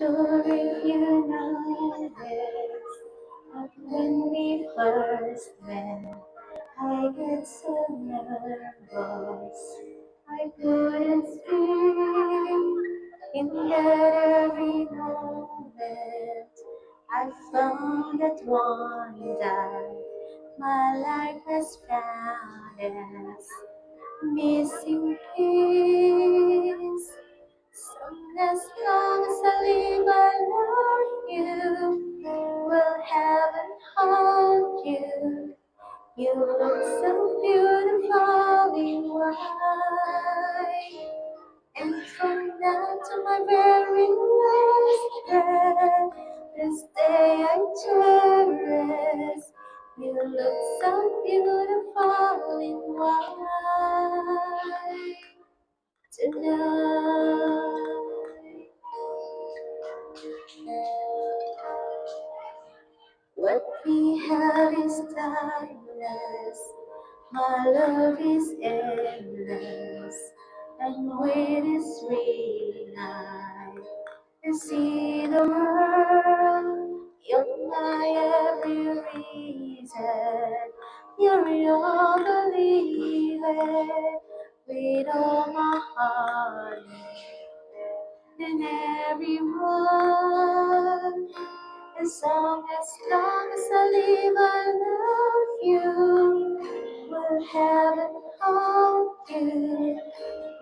sure if you know this, but when we first met, I get so nervous. I couldn't speak. In that every moment, I found that one that my life has found as missing piece. As long as I live, I love you. Will heaven hold you? You look so beautiful in white. And from now to my very last breath, this day I cherish. You look so beautiful in white tonight. What we have is timeless. My love is endless. And with this ring I can see the world. You're my every reason. You're all believing with all my heart and everyone. As long as I live, I love you. Will heaven hold you?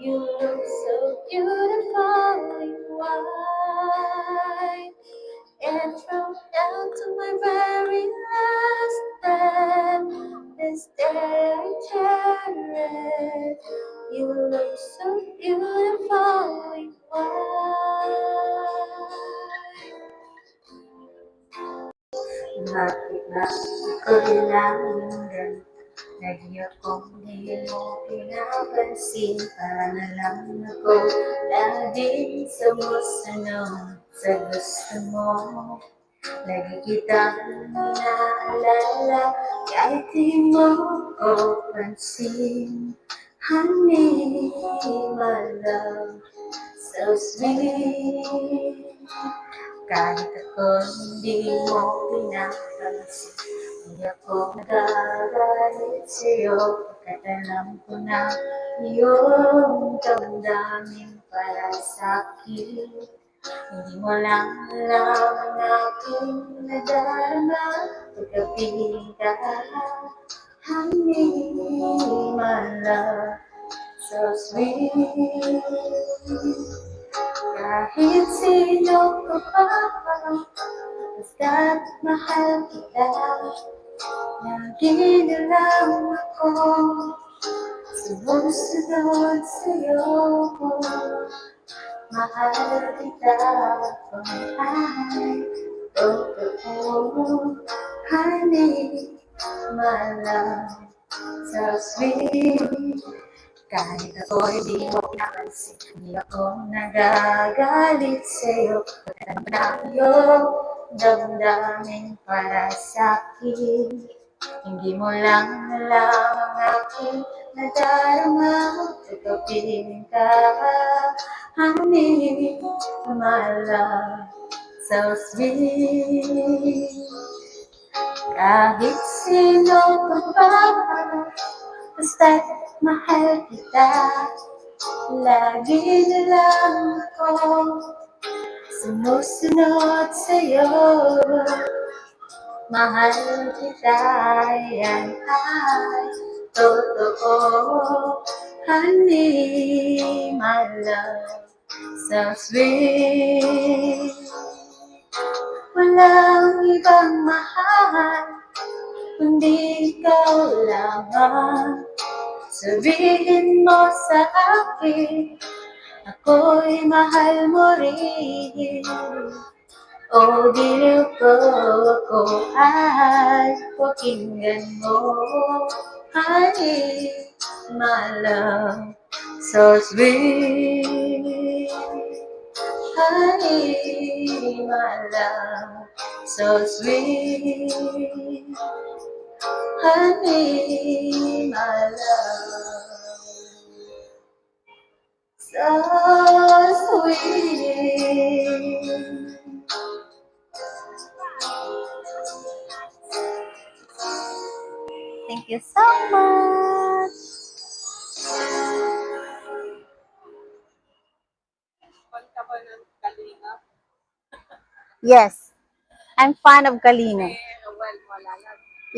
You look so beautiful in white. And from now to my very last breath, this day I cherish. You look so beautiful in white. Bakit ba ko kailangan? Lagi akong di mo pinapansin. Para na lang ako laging sumusunod sa gusto mo. Lagi kitang inaalala kahit di mo ko pansin. Honey, my love, so sweet. Kahit ako hindi mo pinapansin, hindi ako nagagalit sa'yo. Pagkat alam ko na iyong damdamin para sa'kin. Hindi mo lang alam ang aking nadarama pagkapiling ka. Honey, my love, so sweet. Kahit sino ka pa, basta't mahal kita. Lagi na lang ako sumusunod sa'yo. Mahal kita kung ay totoo. Honey, my love, so sweet. Kahit ako hindi mo pinapansin, hindi ako nagagalit sa'yo. Pagkat alam ko na iyong damdamin para sa'kin. Hindi mo lang alam ang aking nadarama. Tutupin ka, honey, my love, so sweet. Kahit sino ka pa, basta't mahal kita. Lagi na lang ako sumusunod sa'yo. Mahal kita, yan ay totoo. Honey, my love, so sweet. Walang ibang mahal kundi ikaw lamang. Sabihin mo sa akin, ako'y mahal mo rin. O diliw ko ako ay pakinggan mo. Honey, my love, so sweet. Honey, my love, so sweet. Honey, my love, so sweet. Thank you so much. Yes, I'm fan of Kalinga.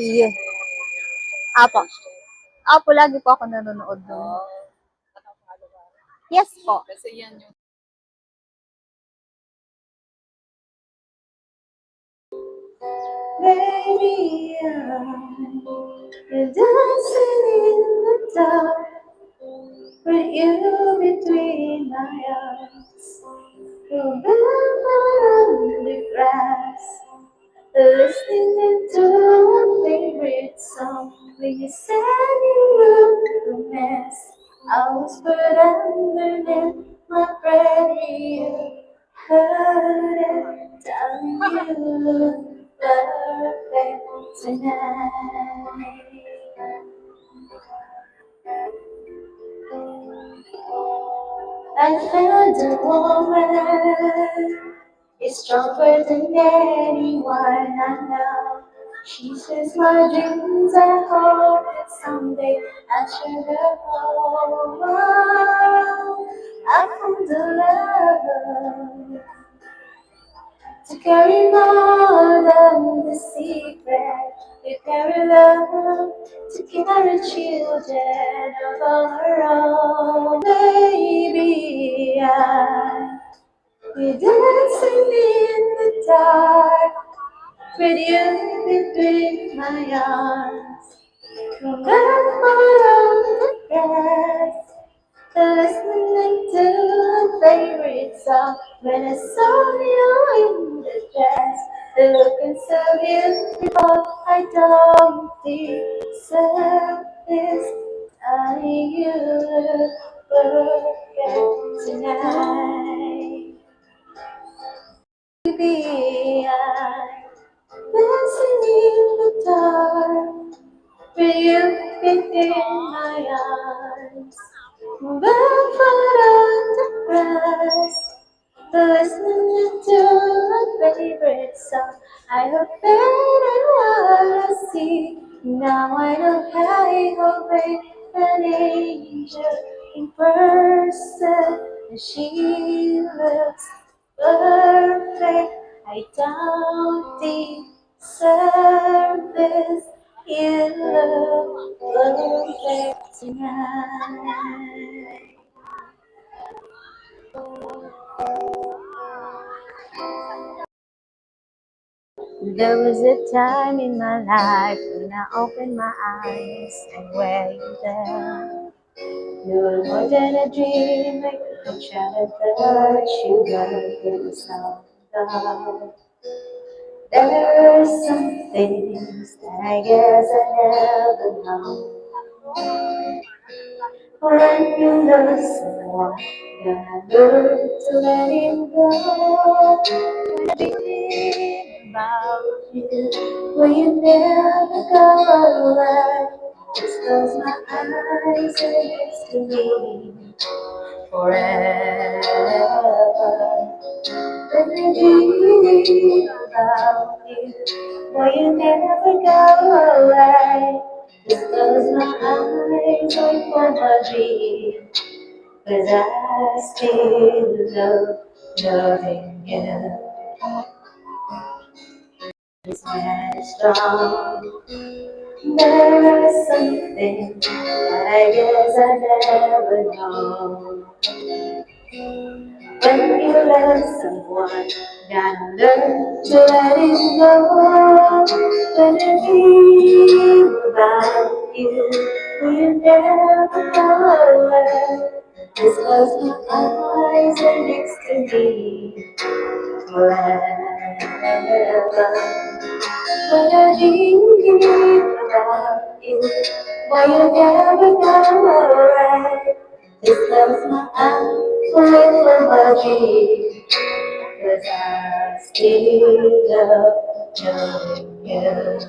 Yeah. Apo. Apo, lagi po ako nanonood doon. Yes po. Baby, you're dancing in the dark with you between my arms. You're barefoot on the grass, listening to our favorite song. When you said you looked a mess, I whispered underneath my breath. You heard it, darling, you look perfect tonight. I found a woman, is stronger than anyone I know. She says my dreams. I hope that someday I'll share her home. I found a love to carry more than the secret. We carry love to carry children of our own. Baby, we're dancing in the dark with you between my arms. From barefoot on the grass, listening to a favorite song. When I saw you in the dress, looking so beautiful, I don't deserve this. Darling, you look perfect tonight. Baby, I'm dancing in the dark with you within my arms. Barefoot on the grass, listening to my favorite song. I hope that what I see. Now I know how I hope an angel in person. And she looks perfect. I don't deserve this. You look perfect tonight. There was a time in my life when I opened my eyes and were you there? You were more than a dream, like a picture of the sugar in the sound of. There are some things that I guess I never know. When you love someone, you learn to let him go. When I think about you, will you never go away? Just close my eyes and it's to me forever. When I dream about you, will you never go away? Just close my eyes and for my dream. 'Cause I still love loving you. It's very strong. There is something that I guess I never know. When you love someone, gotta learn to let it go. When I think about you, will never go away. Just close my eyes and next to me forever. When I think about you, why you never go away. Just close my eyes with my dream, 'cause I still love knowing you.